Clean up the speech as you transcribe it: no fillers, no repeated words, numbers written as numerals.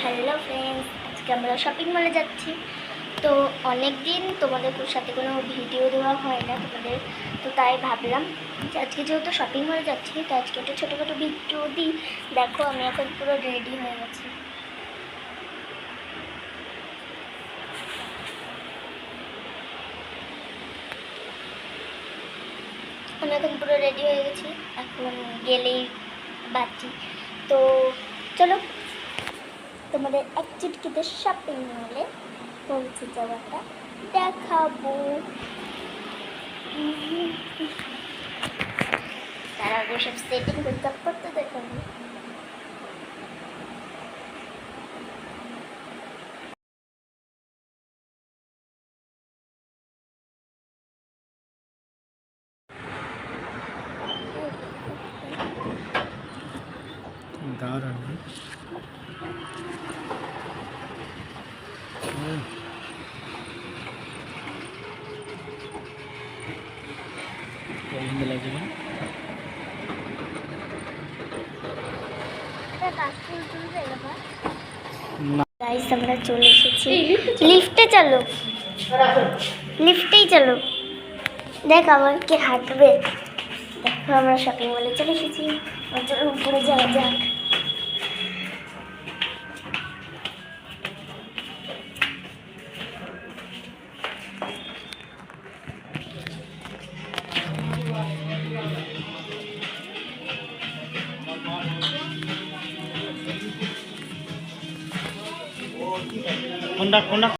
Hello friends, আজকে আমরা shopping মলে যাচ্ছি। তো অনেক দিন তোমাদের সাথে কোনো ভিডিও দেওয়া হয় না তোমাদের, তো তাই ভাবলাম যে আজকে যেহেতু শপিং মলে যাচ্ছি তো আজকে একটা ছোটোখাটো ভিডিও দিই। দেখো আমি এখন পুরো রেডি হয়ে গেছি। আমি এখন পুরো রেডি হয়ে গেছি, এখন গেলেই বাকি। তো চলো তোমাদের এক চিটকিতে শপিং মলে পৌঁছে যাওয়াটা দেখাবো। তার আগে সব সেটিং করতে দেখাবো। দারুণ পছন্দ লাগছে না? গাইস আমরা চলে এসেছি লিফটে। চলো লিফটেই চলো, দেখ আমার কে হাঁটবে। দেখো আমরা শপিং মলে চলে এসেছি, চলো উপরে যাওয়া যাক। কোনটা কোনটা